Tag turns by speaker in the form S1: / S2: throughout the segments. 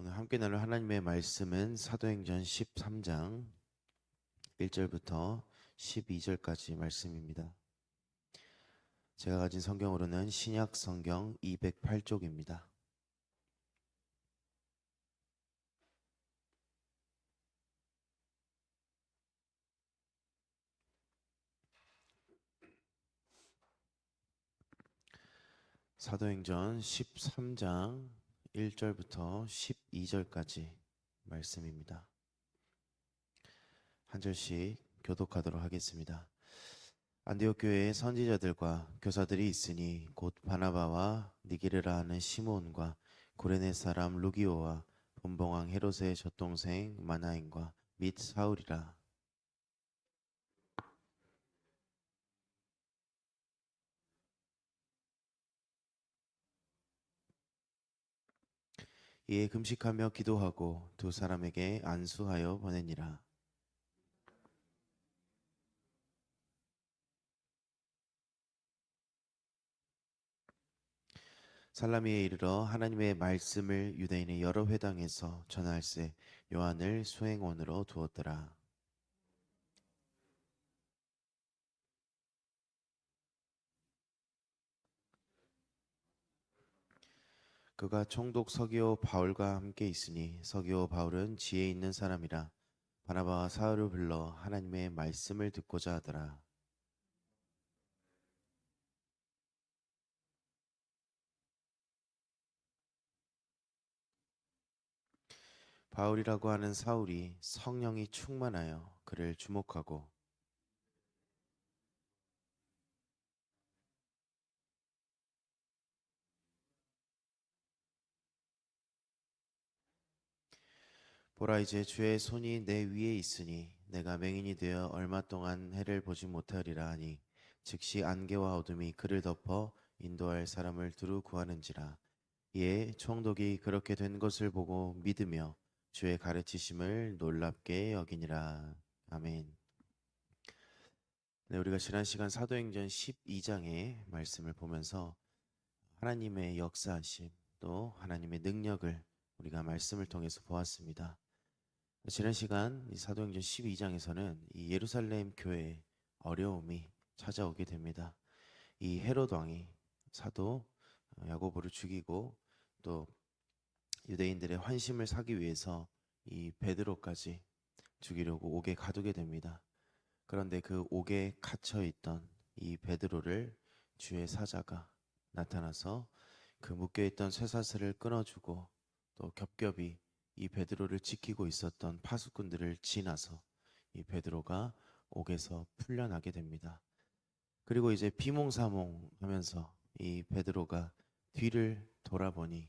S1: 오늘 함께 나눌 하나님의 말씀은 사도행전 13장 1절부터 12절까지 말씀입니다. 제가 가진 성경으로는 신약 성경 208쪽입니다. 사도행전 13장 1절부터 12절까지 말씀입니다. 한 절씩 교독하도록 하겠습니다. 안디옥 교회에 선지자들과 교사들이 있으니 곧 바나바와 니게르라 하는 시몬과 구레네 사람 루기오와 분봉왕 헤롯의 젖동생 마나인과 및 사울이라. 이에 금식하며 기도하고 두 사람에게 안수하여 보내니라. 살라미에 이르러 하나님의 말씀을 유대인의 여러 회당에서 전할세 요한을 수행원으로 두었더라. 그가 총독 서기오 바울과 함께 있으니 서기오 바울은 지혜 있는 사람이라 바나바와 사울을 불러 하나님의 말씀을 듣고자 하더라. 바울이라고 하는 사울이 성령이 충만하여 그를 주목하고 보라 이제 주의 손이 내 위에 있으니 내가 맹인이 되어 얼마 동안 해를 보지 못하리라 하니 즉시 안개와 어둠이 그를 덮어 인도할 사람을 두루 구하는지라. 이에 총독이 그렇게 된 것을 보고 믿으며 주의 가르치심을 놀랍게 여기니라. 아멘. 네, 우리가 지난 시간 사도행전 12장의 말씀을 보면서 하나님의 역사하심 또 하나님의 능력을 우리가 말씀을 통해서 보았습니다. 지난 시간 이 사도행전 12장에서는 이 예루살렘 교회에 어려움이 찾아오게 됩니다. 이 헤롯 왕이 사도 야고보를 죽이고 또 유대인들의 환심을 사기 위해서 이 베드로까지 죽이려고 옥에 가두게 됩니다. 그런데 그 옥에 갇혀 있던 이 베드로를 주의 사자가 나타나서 그 묶여 있던 쇠사슬을 끊어주고 또 겹겹이 이 베드로를 지키고 있었던 파수꾼들을 지나서 이 베드로가 옥에서 풀려나게 됩니다. 그리고 이제 비몽사몽하면서 이 베드로가 뒤를 돌아보니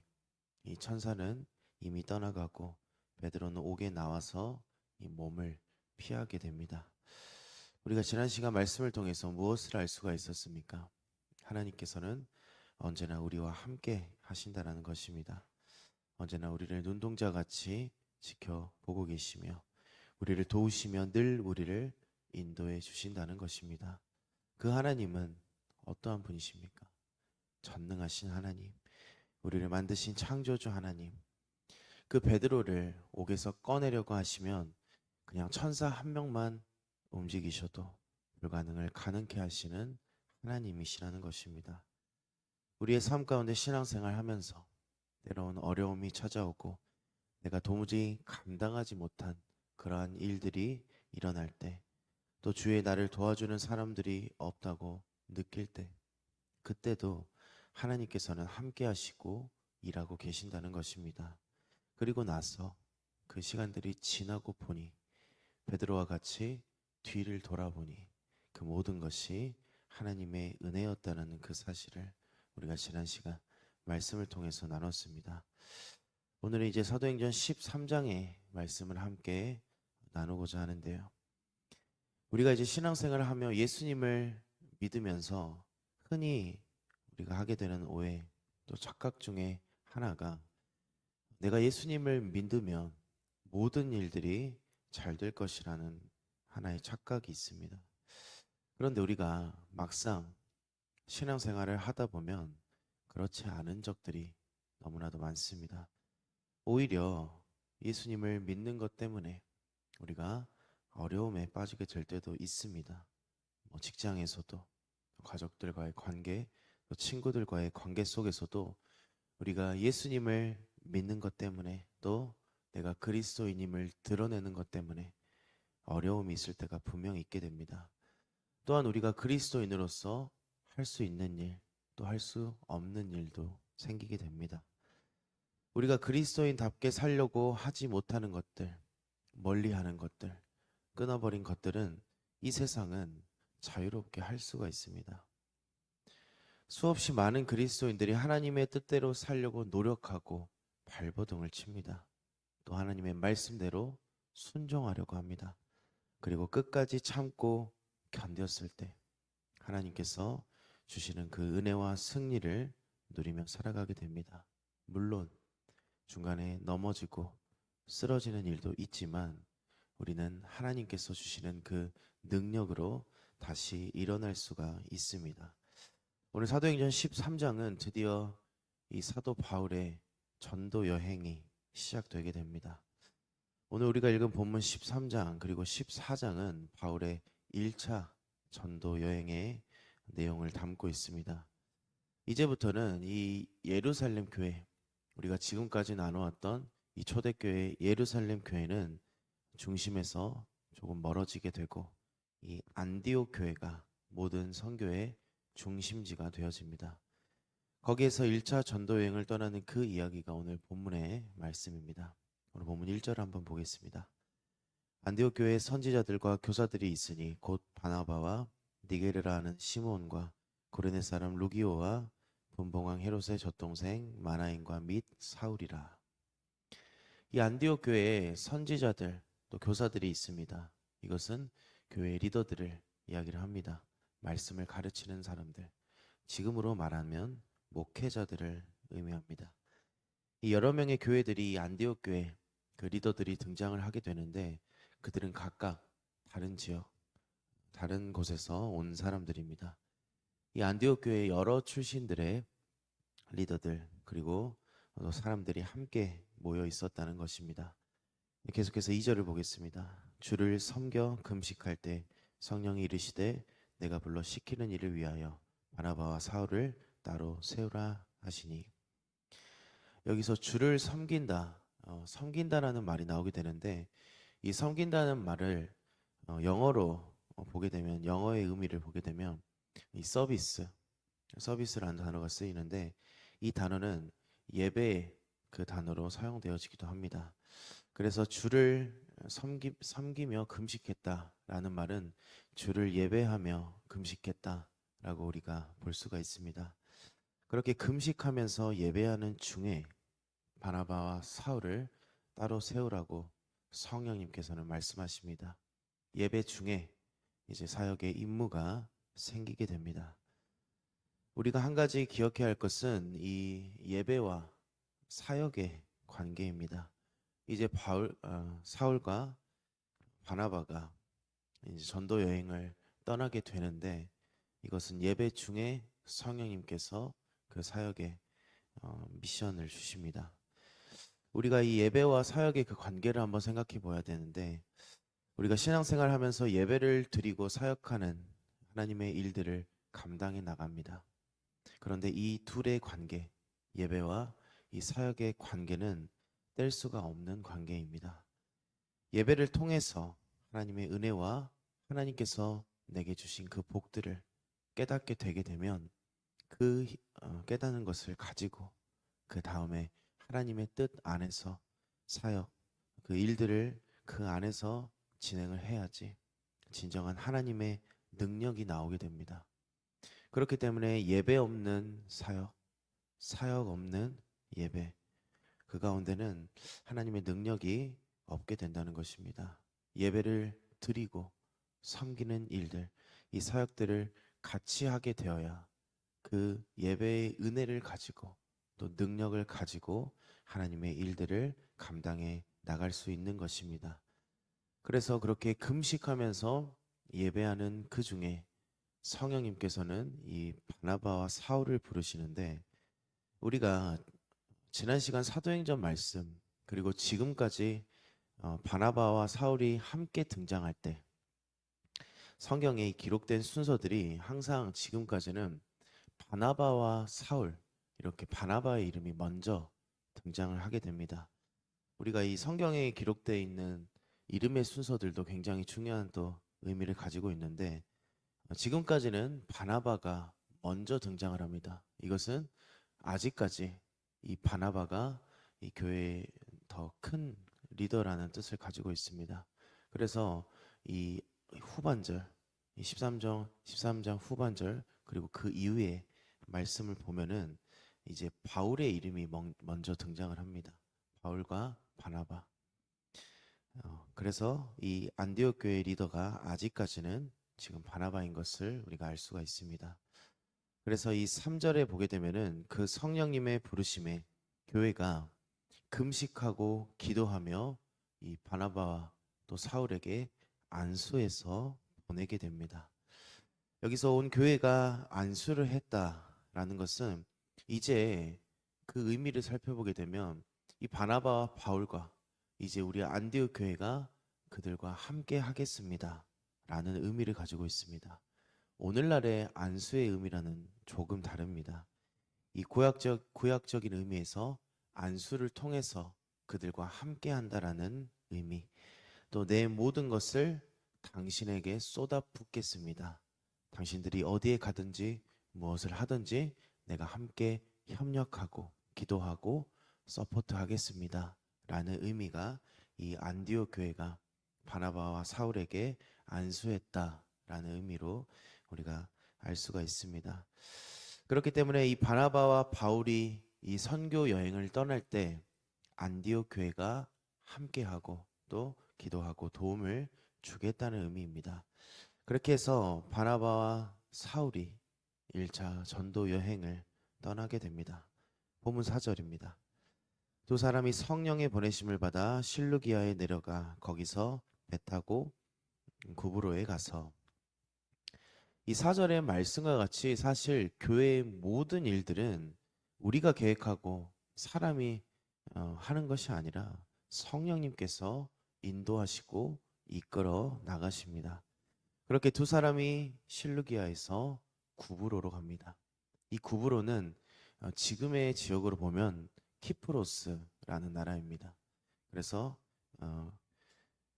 S1: 이 천사는 이미 떠나가고 베드로는 옥에 나와서 이 몸을 피하게 됩니다. 우리가 지난 시간 말씀을 통해서 무엇을 알 수가 있었습니까? 하나님께서는 언제나 우리와 함께 하신다는 것입니다. 언제나 우리를 눈동자같이 지켜보고 계시며 우리를 도우시며 늘 우리를 인도해 주신다는 것입니다. 그 하나님은 어떠한 분이십니까? 전능하신 하나님, 우리를 만드신 창조주 하나님. 그 베드로를 옥에서 꺼내려고 하시면 그냥 천사 한 명만 움직이셔도 불가능을 가능케 하시는 하나님이시라는 것입니다. 우리의 삶 가운데 신앙생활 하면서 때로는 어려움이 찾아오고 내가 도무지 감당하지 못한 그러한 일들이 일어날 때, 또 주위에 나를 도와주는 사람들이 없다고 느낄 때, 그때도 하나님께서는 함께 하시고 일하고 계신다는 것입니다. 그리고 나서 그 시간들이 지나고 보니 베드로와 같이 뒤를 돌아보니 그 모든 것이 하나님의 은혜였다는 그 사실을 우리가 지난 시간 말씀을 통해서 나눴습니다. 오늘은 이제 사도행전 13장의 말씀을 함께 나누고자 하는데요. 우리가 이제 신앙생활을 하며 예수님을 믿으면서 흔히 우리가 하게 되는 오해 또 착각 중에 하나가 내가 예수님을 믿으면 모든 일들이 잘 될 것이라는 하나의 착각이 있습니다. 그런데 우리가 막상 신앙생활을 하다 보면 그렇지 않은 적들이 너무나도 많습니다. 오히려 예수님을 믿는 것 때문에 우리가 어려움에 빠지게 될 때도 있습니다. 뭐 직장에서도, 가족들과의 관계, 또 친구들과의 관계 속에서도 우리가 예수님을 믿는 것 때문에, 또 내가 그리스도인임을 드러내는 것 때문에 어려움이 있을 때가 분명히 있게 됩니다. 또한 우리가 그리스도인으로서 할 수 있는 일, 또 할 수 없는 일도 생기게 됩니다. 우리가 그리스도인답게 살려고 하지 못하는 것들, 멀리하는 것들, 끊어버린 것들은 이 세상은 자유롭게 할 수가 있습니다. 수없이 많은 그리스도인들이 하나님의 뜻대로 살려고 노력하고 발버둥을 칩니다. 또 하나님의 말씀대로 순종하려고 합니다. 그리고 끝까지 참고 견뎠을 때 하나님께서 주시는 그 은혜와 승리를 누리며 살아가게 됩니다. 물론 중간에 넘어지고 쓰러지는 일도 있지만 우리는 하나님께서 주시는 그 능력으로 다시 일어날 수가 있습니다. 오늘 사도행전 13장은 드디어 이 사도 바울의 전도 여행이 시작되게 됩니다. 오늘 우리가 읽은 본문 13장 그리고 14장은 바울의 1차 전도 여행의 내용을 담고 있습니다. 이제부터는 이 예루살렘 교회, 우리가 지금까지 나누었던 이 초대교회 예루살렘 교회는 중심에서 조금 멀어지게 되고 이 안디옥 교회가 모든 선교의 중심지가 되어집니다. 거기에서 1차 전도 여행을 떠나는 그 이야기가 오늘 본문의 말씀입니다. 오늘 본문 1절 한번 보겠습니다. 안디옥 교회에 선지자들과 교사들이 있으니 곧 바나바와 니게르라 하는 시몬과 고레네 사람 루기오와 분봉왕 헤롯의 젖동생 마나인과 및 사울이라. 이 안디옥 교회에 선지자들 또 교사들이 있습니다. 이것은 교회 리더들을 이야기를 합니다. 말씀을 가르치는 사람들, 지금으로 말하면 목회자들을 의미합니다. 이 여러 명의 교회들이 이 안디옥 교회 그 리더들이 등장을 하게 되는데 그들은 각각 다른 지역, 다른 곳에서 온 사람들입니다. 이 안디옥 교회 여러 출신들의 리더들 그리고 사람들이 함께 모여 있었다는 것입니다. 계속해서 2절을 보겠습니다. 주를 섬겨 금식할 때 성령이 이르시되 내가 불러 시키는 일을 위하여 바나바와 사울을 따로 세우라 하시니, 여기서 주를 섬긴다, 섬긴다라는 말이 나오게 되는데 이 섬긴다는 말을 영어로 보게 되면, 영어의 의미를 보게 되면 이 서비스라는 단어가 쓰이는데 이 단어는 예배 그 단어로 사용되어지기도 합니다. 그래서 주를 섬기며 금식했다라는 말은 주를 예배하며 금식했다라고 우리가 볼 수가 있습니다. 그렇게 금식하면서 예배하는 중에 바나바와 사울을 따로 세우라고 성령님께서는 말씀하십니다. 예배 중에 이제 사역의 임무가 생기게 됩니다. 우리가 한 가지 기억해야 할 것은 이 예배와 사역의 관계입니다. 이제 사울과 바나바가 이제 전도 여행을 떠나게 되는데 이것은 예배 중에 성령님께서 그 사역의 미션을 주십니다. 우리가 이 예배와 사역의 그 관계를 한번 생각해 봐야 되는데, 우리가 신앙생활 하면서 예배를 드리고 사역하는 하나님의 일들을 감당해 나갑니다. 그런데 이 둘의 관계, 예배와 이 사역의 관계는 뗄 수가 없는 관계입니다. 예배를 통해서 하나님의 은혜와 하나님께서 내게 주신 그 복들을 깨닫게 되게 되면 그 깨닫는 것을 가지고 그 다음에 하나님의 뜻 안에서 사역, 그 일들을 그 안에서 진행을 해야지 진정한 하나님의 능력이 나오게 됩니다. 그렇기 때문에 예배 없는 사역, 사역 없는 예배, 그 가운데는 하나님의 능력이 없게 된다는 것입니다. 예배를 드리고 섬기는 일들, 이 사역들을 같이 하게 되어야 그 예배의 은혜를 가지고 또 능력을 가지고 하나님의 일들을 감당해 나갈 수 있는 것입니다. 그래서 그렇게 금식하면서 예배하는 그 중에 성령님께서는 이 바나바와 사울을 부르시는데, 우리가 지난 시간 사도행전 말씀 그리고 지금까지 바나바와 사울이 함께 등장할 때 성경에 기록된 순서들이 항상 지금까지는 바나바와 사울, 이렇게 바나바의 이름이 먼저 등장을 하게 됩니다. 우리가 이 성경에 기록되어 있는 이름의 순서들도 굉장히 중요한 또 의미를 가지고 있는데 지금까지는 바나바가 먼저 등장을 합니다. 이것은 아직까지 이 바나바가 이 교회의 더 큰 리더라는 뜻을 가지고 있습니다. 그래서 이 후반절, 이 13장 후반절 그리고 그 이후에 말씀을 보면은 이제 바울의 이름이 먼저 등장을 합니다. 바울과 바나바. 그래서 이 안디옥 교회 리더가 아직까지는 지금 바나바인 것을 우리가 알 수가 있습니다. 그래서 이 3절에 보게 되면은 그 성령님의 부르심에 교회가 금식하고 기도하며 이 바나바와 또 사울에게 안수해서 보내게 됩니다. 여기서 온 교회가 안수를 했다라는 것은 이제 그 의미를 살펴보게 되면 이 바나바와 바울과 이제 우리 안디옥 교회가 그들과 함께 하겠습니다 라는 의미를 가지고 있습니다. 오늘날의 안수의 의미라는 조금 다릅니다. 이 구약적인 의미에서 안수를 통해서 그들과 함께 한다라는 의미, 또 내 모든 것을 당신에게 쏟아붓겠습니다. 당신들이 어디에 가든지 무엇을 하든지 내가 함께 협력하고 기도하고 서포트하겠습니다 라는 의미가 이 안디옥 교회가 바나바와 사울에게 안수했다라는 의미로 우리가 알 수가 있습니다. 그렇기 때문에 이 바나바와 바울이 이 선교 여행을 떠날 때 안디옥 교회가 함께하고 또 기도하고 도움을 주겠다는 의미입니다. 그렇게 해서 바나바와 사울이 1차 전도 여행을 떠나게 됩니다. 본문 4절입니다. 두 사람이 성령의 보내심을 받아 실루기아에 내려가 거기서 배 타고 구브로에 가서, 이 4절의 말씀과 같이 사실 교회의 모든 일들은 우리가 계획하고 사람이 하는 것이 아니라 성령님께서 인도하시고 이끌어 나가십니다. 그렇게 두 사람이 실루기아에서 구브로로 갑니다. 이 구브로는 지금의 지역으로 보면 키프로스라는 나라입니다. 그래서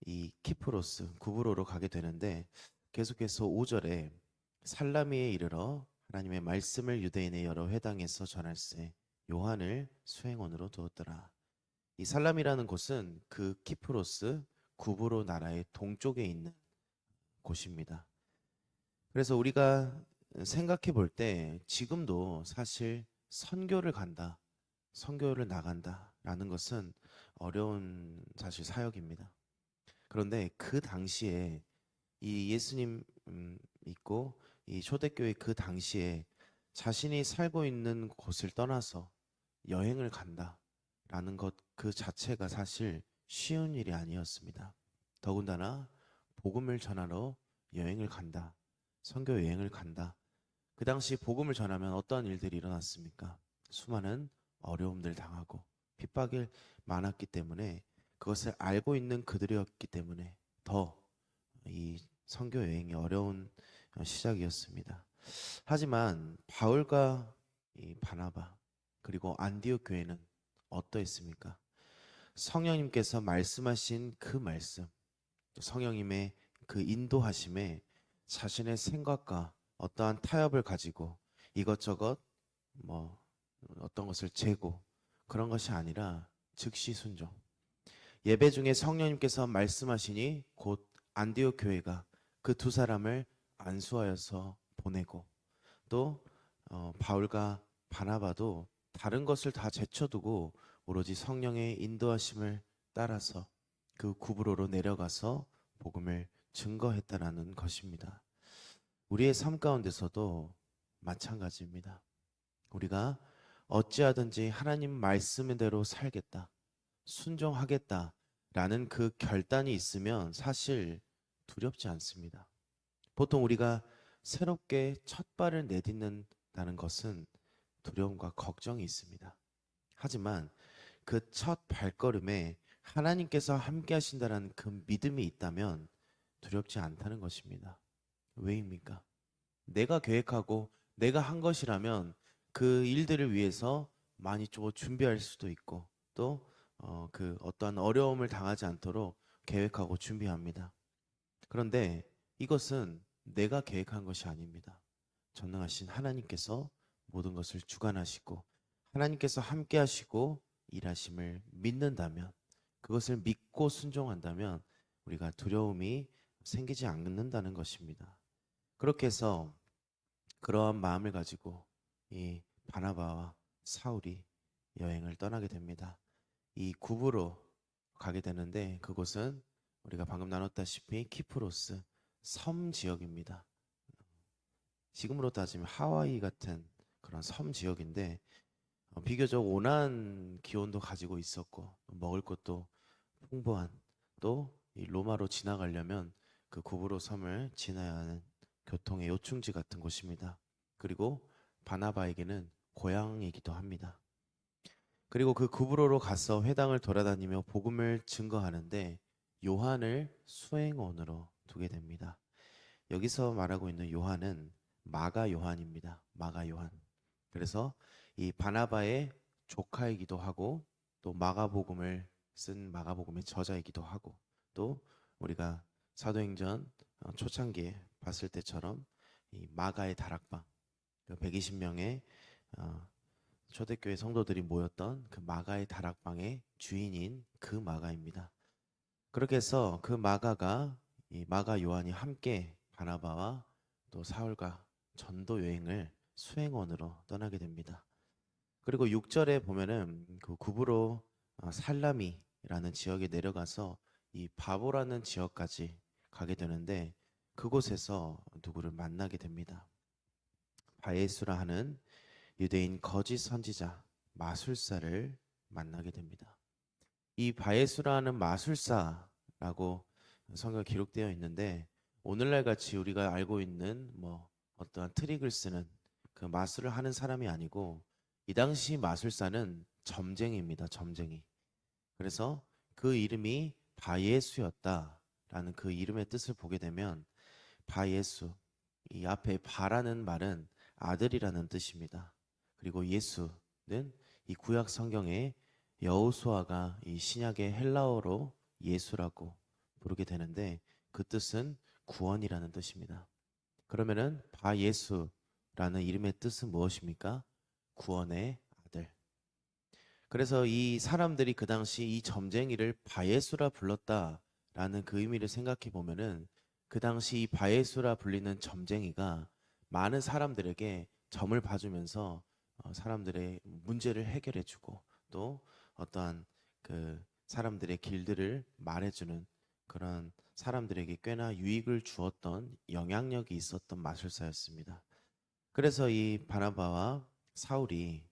S1: 이 키프로스 구브로로 가게 되는데 계속해서 5절에 살라미에 이르러 하나님의 말씀을 유대인의 여러 회당에서 전할세 요한을 수행원으로 두었더라. 이 살람이라는 곳은 그 키프로스 구브로 나라의 동쪽에 있는 곳입니다. 그래서 우리가 생각해 볼 때 지금도 사실 선교를 간다, 선교를 나간다라는 것은 어려운 사실 사역입니다. 그런데 그 당시에 이 예수님 있고 이 초대교회 그 당시에 자신이 살고 있는 곳을 떠나서 여행을 간다라는 것 그 자체가 사실 쉬운 일이 아니었습니다. 더군다나 복음을 전하러 여행을 간다, 선교 여행을 간다. 그 당시 복음을 전하면 어떤 일들이 일어났습니까? 수많은 어려움들 당하고 핍박이 많았기 때문에 그것을 알고 있는 그들이었기 때문에 더 이 선교 여행이 어려운 시작이었습니다. 하지만 바울과 이 바나바 그리고 안디옥 교회는 어떠했습니까? 성령님께서 말씀하신 그 말씀, 또 성령님의 그 인도하심에 자신의 생각과 어떠한 타협을 가지고 이것저것 뭐 어떤 것을 재고 그런 것이 아니라 즉시 순종. 예배 중에 성령님께서 말씀하시니 곧 안디옥 교회가 그 두 사람을 안수하여서 보내고 또 바울과 바나바도 다른 것을 다 제쳐두고 오로지 성령의 인도하심을 따라서 그 구브로로 내려가서 복음을 증거했다라는 것입니다. 우리의 삶 가운데서도 마찬가지입니다. 우리가 어찌하든지 하나님 말씀대로 살겠다, 순종하겠다라는 그 결단이 있으면 사실 두렵지 않습니다. 보통 우리가 새롭게 첫 발을 내딛는다는 것은 두려움과 걱정이 있습니다. 하지만 그 첫 발걸음에 하나님께서 함께 하신다라는 그 믿음이 있다면 두렵지 않다는 것입니다. 왜입니까? 내가 계획하고 내가 한 것이라면 그 일들을 위해서 많이 좀 준비할 수도 있고 또 그 어떠한 어려움을 당하지 않도록 계획하고 준비합니다. 그런데 이것은 내가 계획한 것이 아닙니다. 전능하신 하나님께서 모든 것을 주관하시고 하나님께서 함께 하시고 일하심을 믿는다면 그것을 믿고 순종한다면 우리가 두려움이 생기지 않는다는 것입니다. 그렇게 해서 그러한 마음을 가지고 이 바나바와 사울이 여행을 떠나게 됩니다. 이 구부로 가게 되는데 그곳은 우리가 방금 나눴다시피 키프로스 섬 지역입니다. 지금으로 따지면 하와이 같은 그런 섬 지역인데 비교적 온화한 기온도 가지고 있었고 먹을 것도 풍부한 또 이 로마로 지나가려면 그 구브로 섬을 지나야 하는 교통의 요충지 같은 곳입니다. 그리고 바나바에게는 고향이기도 합니다. 그리고 그 구브로로 가서 회당을 돌아다니며 복음을 증거하는데 요한을 수행원으로 두게 됩니다. 여기서 말하고 있는 요한은 마가 요한입니다. 마가 요한. 그래서 이 바나바의 조카이기도 하고 또 마가복음을 쓴 마가복음의 저자이기도 하고 또 우리가 사도행전 초창기에 봤을 때처럼 이 마가의 다락방 120명의 초대교회 성도들이 모였던 그 마가의 다락방의 주인인 그 마가입니다. 그렇게 해서 그 마가가 이 마가 요한이 함께 바나바와 또 사울과 전도 여행을 수행원으로 떠나게 됩니다. 그리고 6절에 보면은 그 구브로 살라미라는 지역에 내려가서 이 바보라는 지역까지 가게 되는데 그곳에서 누구를 만나게 됩니다. 바예수라 하는 유대인 거짓 선지자 마술사를 만나게 됩니다. 이 바예수라는 마술사라고 성경에 기록되어 있는데 오늘날 같이 우리가 알고 있는 뭐 어떠한 트릭을 쓰는 그 마술을 하는 사람이 아니고 이 당시 마술사는 점쟁이입니다. 점쟁이. 그래서 그 이름이 바예수였다라는 그 이름의 뜻을 보게 되면 바예수 이 앞에 바라는 말은 아들이라는 뜻입니다. 그리고 예수는 이 구약 성경에 여호수아가 이 신약의 헬라어로 예수라고 부르게 되는데 그 뜻은 구원이라는 뜻입니다. 그러면은 바예수라는 이름의 뜻은 무엇입니까? 구원의 아들. 그래서 이 사람들이 그 당시 이 점쟁이를 바예수라 불렀다라는 그 의미를 생각해 보면은 그 당시 이 바예수라 불리는 점쟁이가 많은 사람들에게 점을 봐주면서 사람들의 문제를 해결해 주고 또 어떠한 그 사람들의 길들을 말해주는 그런 사람들에게 꽤나 유익을 주었던 영향력이 있었던 마술사였습니다. 그래서 이 바나바와 사울이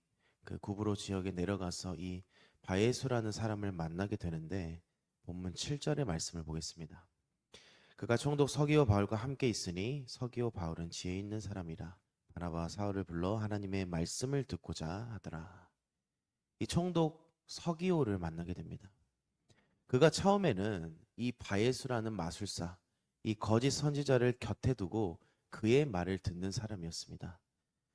S1: 그 구브로 지역에 내려가서 이 바예수라는 사람을 만나게 되는데 본문 7절의 말씀을 보겠습니다. 그가 총독 서기오 바울과 함께 있으니 서기오 바울은 지혜 있는 사람이라 바나바와 사울을 불러 하나님의 말씀을 듣고자 하더라. 이 총독 서기오를 만나게 됩니다. 그가 처음에는 이 바예수라는 마술사, 이 거짓 선지자를 곁에 두고 그의 말을 듣는 사람이었습니다.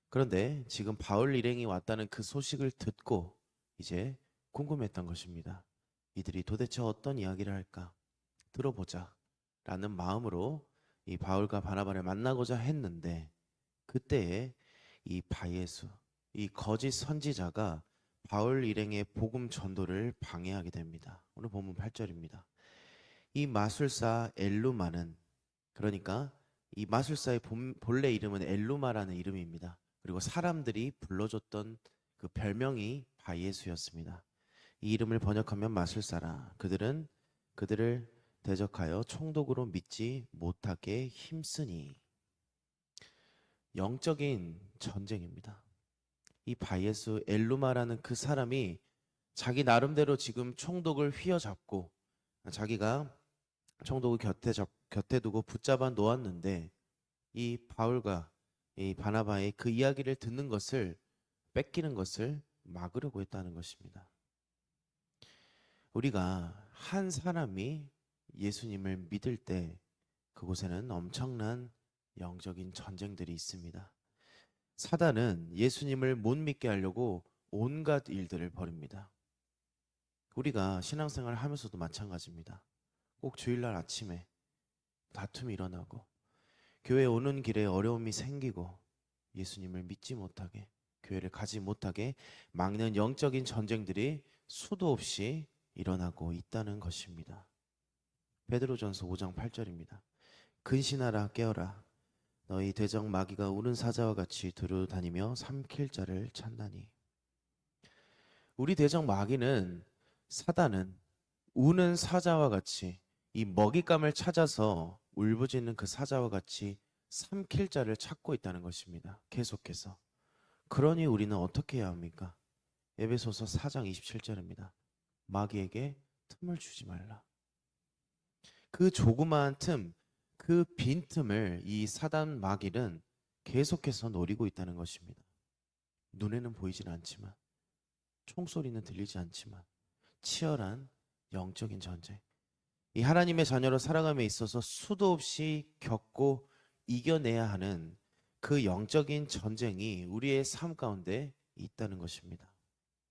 S1: 그런데 지금 바울 일행이 왔다는 그 소식을 듣고 이제 궁금했던 것입니다. 이들이 도대체 어떤 이야기를 할까? 들어보자 라는 마음으로 이 바울과 바나바를 만나고자 했는데 그때에 이 바예수, 이 거짓 선지자가 바울 일행의 복음 전도를 방해하게 됩니다. 오늘 본문 8절입니다. 이 마술사 엘루마는 그러니까 이 마술사의 본래 이름은 엘루마라는 이름입니다. 그리고 사람들이 불러줬던 그 별명이 바예수였습니다. 이 이름을 번역하면 마술사라. 그들은 그들을 대적하여 총독으로 믿지 못하게 힘쓰니 영적인 전쟁입니다. 이 바예수 엘루마라는 그 사람이 자기 나름대로 지금 총독을 휘어잡고 자기가 총독을 곁에 두고 붙잡아 놓았는데 이 바울과 이 바나바의 그 이야기를 듣는 것을 뺏기는 것을 막으려고 했다는 것입니다. 우리가 한 사람이 예수님을 믿을 때 그곳에는 엄청난 영적인 전쟁들이 있습니다. 사단은 예수님을 못 믿게 하려고 온갖 일들을 벌입니다. 우리가 신앙생활을 하면서도 마찬가지입니다. 꼭 주일날 아침에 다툼이 일어나고 교회 오는 길에 어려움이 생기고 예수님을 믿지 못하게, 교회를 가지 못하게 막는 영적인 전쟁들이 수도 없이 일어나고 있다는 것입니다. 베드로전서 5장 8절입니다. 근신하라 깨어라 너희 대적 마귀가 우는 사자와 같이 두루 다니며 삼킬 자를 찾나니. 우리 대적 마귀는, 사단은 우는 사자와 같이, 이 먹잇감을 찾아서 울부짖는 그 사자와 같이 삼킬 자를 찾고 있다는 것입니다. 계속해서. 그러니 우리는 어떻게 해야 합니까? 에베소서 4장 27절입니다. 마귀에게 틈을 주지 말라. 그 조그마한 틈, 그 빈틈을 이 사단 마귀는 계속해서 노리고 있다는 것입니다. 눈에는 보이진 않지만, 총소리는 들리지 않지만 치열한 영적인 전쟁, 이 하나님의 자녀로 살아감에 있어서 수도 없이 겪고 이겨내야 하는 그 영적인 전쟁이 우리의 삶 가운데 있다는 것입니다.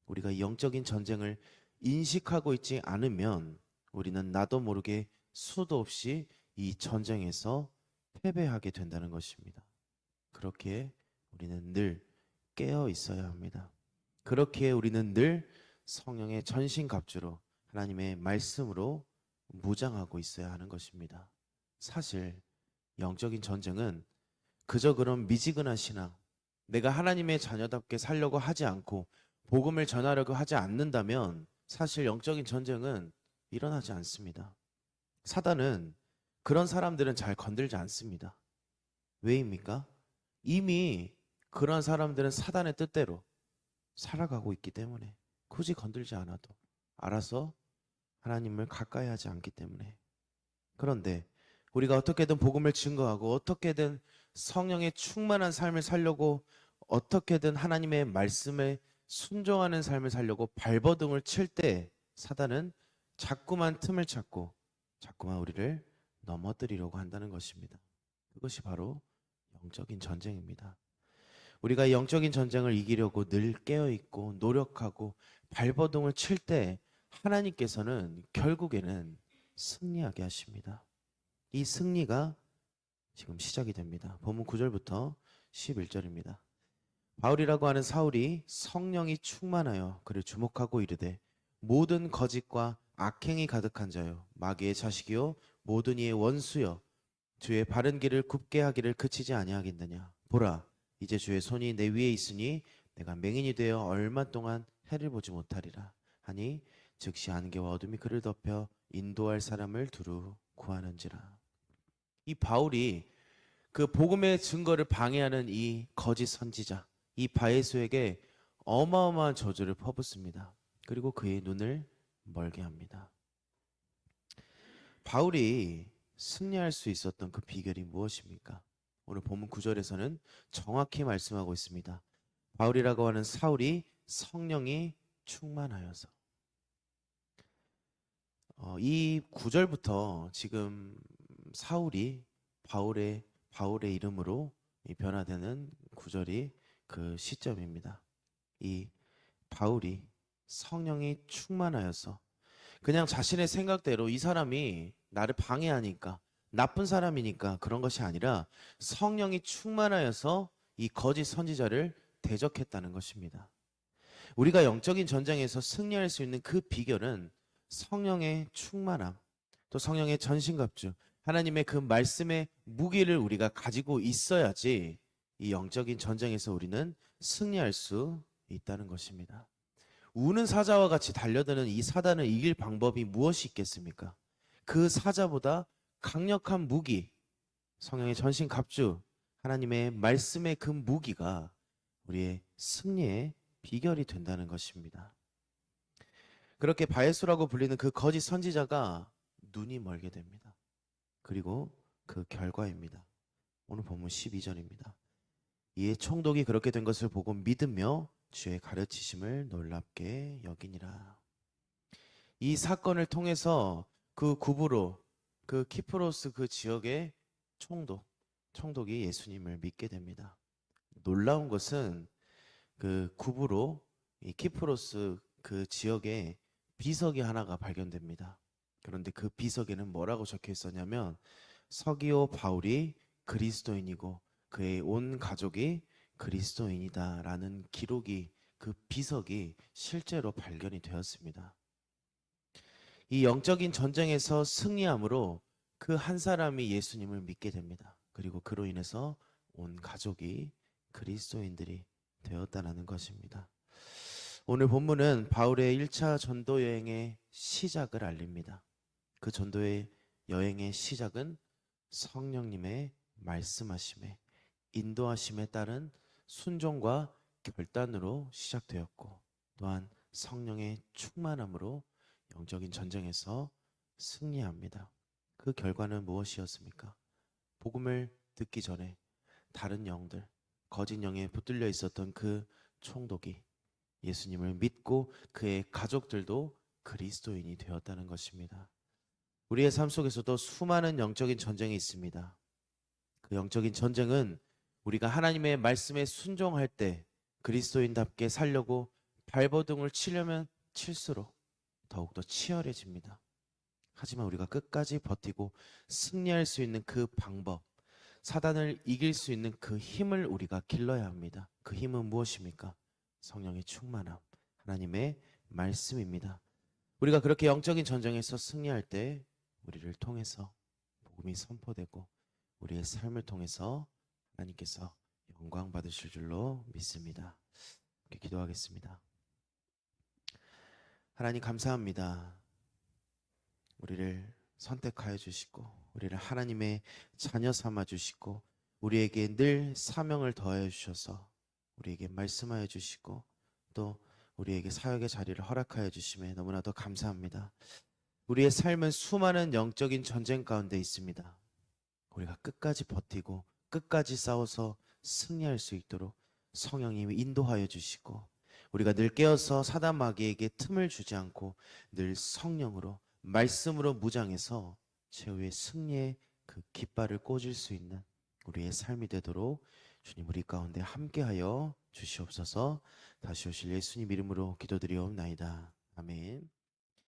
S1: 우리가 이 영적인 전쟁을 인식하고 있지 않으면 우리는 나도 모르게 수도 없이 이 전쟁에서 패배하게 된다는 것입니다. 그렇기에 우리는 늘 깨어 있어야 합니다. 그렇기에 우리는 늘 성령의 전신갑주로 하나님의 말씀으로 무장하고 있어야 하는 것입니다. 사실 영적인 전쟁은 그저 그런 미지근한 신앙, 내가 하나님의 자녀답게 살려고 하지 않고 복음을 전하려고 하지 않는다면 사실 영적인 전쟁은 일어나지 않습니다. 사단은 그런 사람들은 잘 건들지 않습니다. 왜입니까? 이미 그런 사람들은 사단의 뜻대로 살아가고 있기 때문에 굳이 건들지 않아도 알아서 하나님을 가까이 하지 않기 때문에. 그런데 우리가 어떻게든 복음을 증거하고 어떻게든 성령의 충만한 삶을 살려고, 어떻게든 하나님의 말씀에 순종하는 삶을 살려고 발버둥을 칠 때 사단은 자꾸만 틈을 찾고 자꾸만 우리를 넘어뜨리려고 한다는 것입니다. 그것이 바로 영적인 전쟁입니다. 우리가 영적인 전쟁을 이기려고 늘 깨어있고 노력하고 발버둥을 칠 때 하나님께서는 결국에는 승리하게 하십니다. 이 승리가 지금 시작이 됩니다. 본문 9절부터 11절입니다. 바울이라고 하는 사울이 성령이 충만하여 그를 주목하고 이르되 모든 거짓과 악행이 가득한 자요 마귀의 자식이요 모든 이의 원수여 주의 바른 길을 굽게 하기를 그치지 아니하겠느냐. 보라 이제 주의 손이 내 위에 있으니 내가 맹인이 되어 얼마 동안 해를 보지 못하리라 하니 즉시 안개와 어둠이 그를 덮여 인도할 사람을 두루 구하는지라. 이 바울이 그 복음의 증거를 방해하는 이 거짓 선지자, 이 바에수에게 어마어마한 저주를 퍼붓습니다. 그리고 그의 눈을 멀게 합니다. 바울이 승리할 수 있었던 그 비결이 무엇입니까? 오늘 본문 9절에서는 정확히 말씀하고 있습니다. 바울이라고 하는 사울이 성령이 충만하여서. 이 9절부터 지금 사울이 바울의 이름으로 변화되는 9절이 그 시점입니다. 이 바울이 성령이 충만하여서 그냥 자신의 생각대로 이 사람이 나를 방해하니까 나쁜 사람이니까 그런 것이 아니라 성령이 충만하여서 이 거짓 선지자를 대적했다는 것입니다. 우리가 영적인 전쟁에서 승리할 수 있는 그 비결은 성령의 충만함, 또 성령의 전신갑주, 하나님의 그 말씀의 무기를 우리가 가지고 있어야지 이 영적인 전쟁에서 우리는 승리할 수 있다는 것입니다. 우는 사자와 같이 달려드는 이 사단을 이길 방법이 무엇이 있겠습니까? 그 사자보다 강력한 무기, 성령의 전신갑주, 하나님의 말씀의 그 무기가 우리의 승리의 비결이 된다는 것입니다. 그렇게 바에수라고 불리는 그 거짓 선지자가 눈이 멀게 됩니다. 그리고 그 결과입니다. 오늘 본문 12절입니다. 이에 총독이 그렇게 된 것을 보고 믿으며 주의 가르치심을 놀랍게 여기니라. 이 사건을 통해서 그 구브로, 그 키프로스 그 지역의 총독이 예수님을 믿게 됩니다. 놀라운 것은 그 구브로, 이 키프로스 그 지역에 비석이 하나가 발견됩니다. 그런데 그 비석에는 뭐라고 적혀 있었냐면 서기오 바울이 그리스도인이고 그의 온 가족이 그리스도인이다라는 기록이, 그 비석이 실제로 발견이 되었습니다. 이 영적인 전쟁에서 승리함으로 그 한 사람이 예수님을 믿게 됩니다. 그리고 그로 인해서 온 가족이 그리스도인들이 되었다는 것입니다. 오늘 본문은 바울의 1차 전도 여행의 시작을 알립니다. 그 전도의 여행의 시작은 성령님의 말씀하심에, 인도하심에 따른 순종과 결단으로 시작되었고, 또한 성령의 충만함으로 영적인 전쟁에서 승리합니다. 그 결과는 무엇이었습니까? 복음을 듣기 전에 다른 영들, 거짓 영에 붙들려 있었던 그 총독이 예수님을 믿고 그의 가족들도 그리스도인이 되었다는 것입니다. 우리의 삶 속에서도 수많은 영적인 전쟁이 있습니다. 그 영적인 전쟁은 우리가 하나님의 말씀에 순종할 때 그리스도인답게 살려고 발버둥을 치려면 칠수록 더욱더 치열해집니다. 하지만 우리가 끝까지 버티고 승리할 수 있는 그 방법, 사단을 이길 수 있는 그 힘을 우리가 길러야 합니다. 그 힘은 무엇입니까? 성령의 충만함, 하나님의 말씀입니다. 우리가 그렇게 영적인 전쟁에서 승리할 때 우리를 통해서 복음이 선포되고 우리의 삶을 통해서 하나님께서 영광 받으실 줄로 믿습니다. 이렇게 기도하겠습니다. 하나님 감사합니다. 우리를 선택하여 주시고 우리를 하나님의 자녀 삼아 주시고 우리에게 늘 사명을 더하여 주셔서 우리에게 말씀하여 주시고 또 우리에게 사역의 자리를 허락하여 주심에 너무나도 감사합니다. 우리의 삶은 수많은 영적인 전쟁 가운데 있습니다. 우리가 끝까지 버티고 끝까지 싸워서 승리할 수 있도록 성령님이 인도하여 주시고 우리가 늘 깨어서 사단 마귀에게 틈을 주지 않고 늘 성령으로 말씀으로 무장해서 최후의 승리의 그 깃발을 꽂을 수 있는 우리의 삶이 되도록 주님 우리 가운데 함께하여 주시옵소서. 다시 오실 예수님 이름으로 기도드리옵나이다. 아멘.